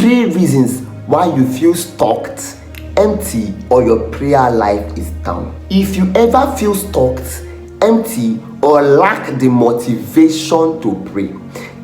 3 reasons why you feel stuck, empty, or your prayer life is down. If you ever feel stuck, empty, or lack the motivation to pray,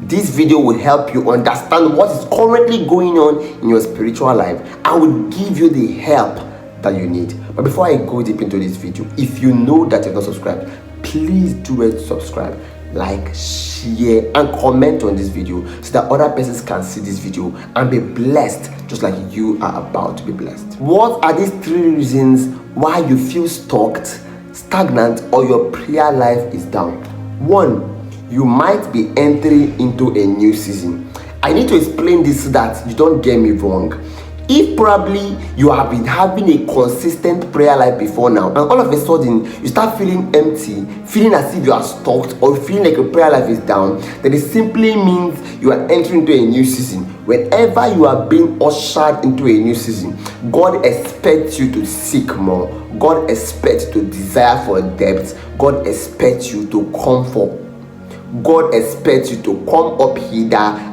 this video will help you understand what is currently going on in your spiritual life and will give you the help that you need. But before I go deep into this video, if you know that you're not subscribed, please do it, subscribe, like, share, and comment on this video so that other persons can see this video and be blessed just like you are about to be blessed. What are these 3 reasons why you feel stuck, stagnant, or your prayer life is down? 1, you might be entering into a new season. I need to explain this so that you don't get me wrong. If probably you have been having a consistent prayer life before now, and all of a sudden you start feeling empty, feeling as if you are stuck, or feeling like your prayer life is down, then it simply means you are entering into a new season. Whenever you are being ushered into a new season, God expects you to seek more. God expects you to desire for depth. God expects you to come for. God expects you to come up here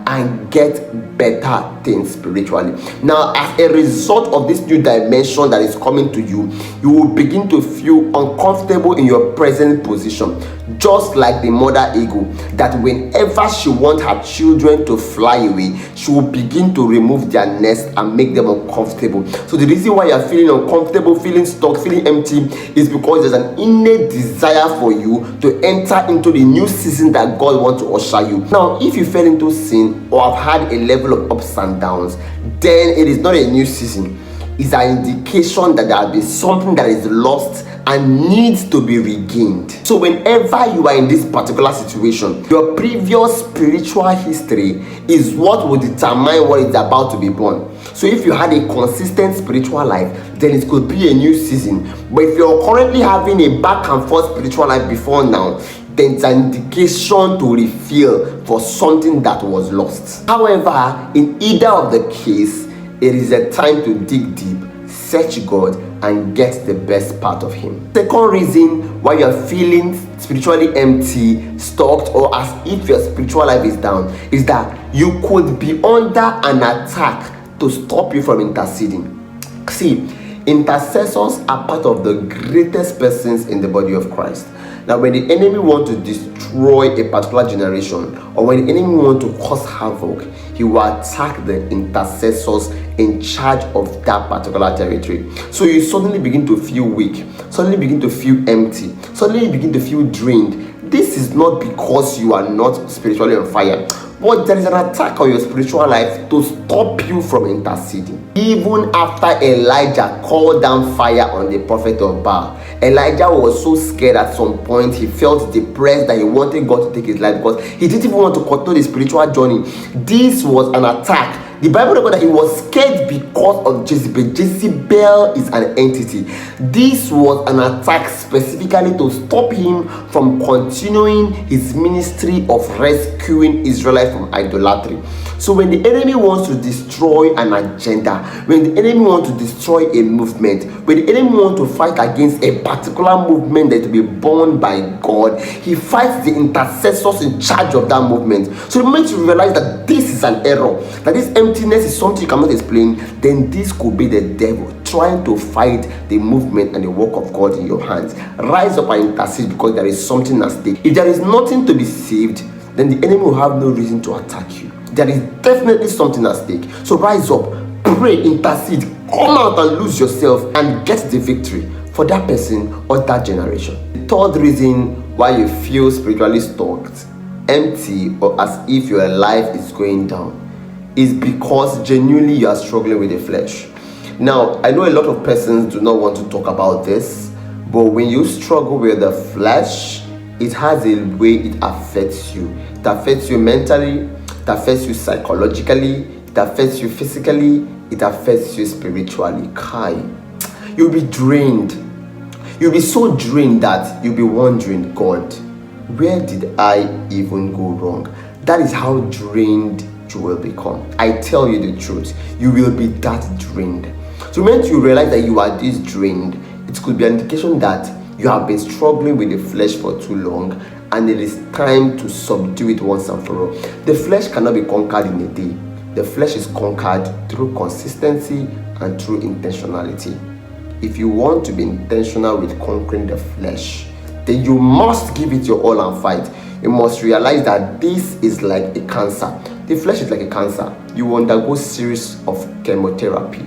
and get better things spiritually. Now, as a result of this new dimension that is coming to you, you will begin to feel uncomfortable in your present position, just like the mother eagle, that whenever she wants her children to fly away, she will begin to remove their nest and make them uncomfortable. So the reason why you are feeling uncomfortable, feeling stuck, feeling empty is because there's an innate desire for you to enter into the new season that God wants to usher you. Now, if you fell into sin or have had a level of ups and downs, then it is not a new season. It's an indication that there has been something that is lost and needs to be regained. So whenever you are in this particular situation, your previous spiritual history is what will determine what is about to be born. So if you had a consistent spiritual life, then it could be a new season. But if you're currently having a back and forth spiritual life before now, then it's an indication to refill for something that was lost. However, in either of the case, it is a time to dig deep, search God, and get the best part of Him. Second reason why you're feeling spiritually empty, stuck, or as if your spiritual life is down is that you could be under an attack to stop you from interceding. See, intercessors are part of the greatest persons in the body of Christ. Now, when the enemy wants to destroy a particular generation, or when the enemy wants to cause havoc, he will attack the intercessors in charge of that particular territory. So you suddenly begin to feel weak, suddenly begin to feel empty, suddenly begin to feel drained. This is not because you are not spiritually on fire, but there is an attack on your spiritual life to stop you from interceding. Even after Elijah called down fire on the prophet of Baal, Elijah was so scared at some point, he felt depressed that he wanted God to take his life because he didn't even want to continue the spiritual journey. This was an attack. The Bible records that he was scared because of Jezebel. Jezebel is an entity. This was an attack specifically to stop him from continuing his ministry of rescuing Israelites from idolatry. So when the enemy wants to destroy an agenda, when the enemy wants to destroy a movement, when the enemy wants to fight against a particular movement that will be born by God, he fights the intercessors in charge of that movement. So the moment you realize that this is an error, that this emptiness is something you cannot explain, then this could be the devil trying to fight the movement and the work of God in your hands. Rise up and intercede because there is something at stake. If there is nothing to be saved, then the enemy will have no reason to attack you. There is definitely something at stake. So rise up, pray, intercede, come out and lose yourself and get the victory for that person or that generation. The third reason why you feel spiritually stuck, empty, or as if your life is going down is because genuinely you are struggling with the flesh. Now, I know a lot of persons do not want to talk about this, but when you struggle with the flesh, it has a way it affects you. It affects you mentally, it affects you psychologically, it affects you physically, it affects you spiritually. Kai, you'll be drained. You'll be so drained that you'll be wondering, God, where did I even go wrong? That is how drained you will become. I tell you the truth, you will be that drained. So when you realize that you are this drained, it could be an indication that you have been struggling with the flesh for too long and it is time to subdue it once and for all. The flesh cannot be conquered in a day. The flesh is conquered through consistency and through intentionality. If you want to be intentional with conquering the flesh, then you must give it your all and fight. You must realize that this is like a cancer. The flesh is like a cancer. You undergo series of chemotherapy.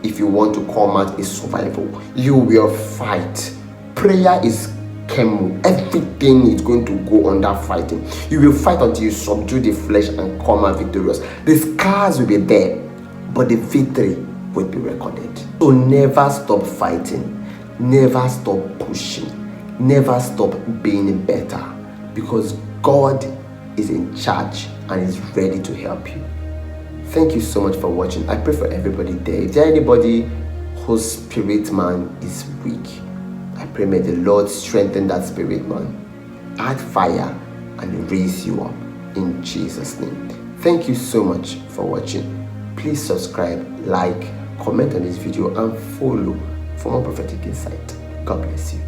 If you want to come out a survival, you will fight. Prayer is chemo. Everything is going to go under fighting. You will fight until you subdue the flesh and come out victorious. The scars will be there, but the victory will be recorded. So never stop fighting, never stop pushing, never stop being better, because God is in charge and is ready to help you. Thank you so much for watching. I pray for everybody there. If there anybody whose spirit man is weak, I pray may the Lord strengthen that spirit man, add fire and raise you up in Jesus' name. Thank you so much for watching. Please subscribe, like, comment on this video and follow for more prophetic insight. God bless you.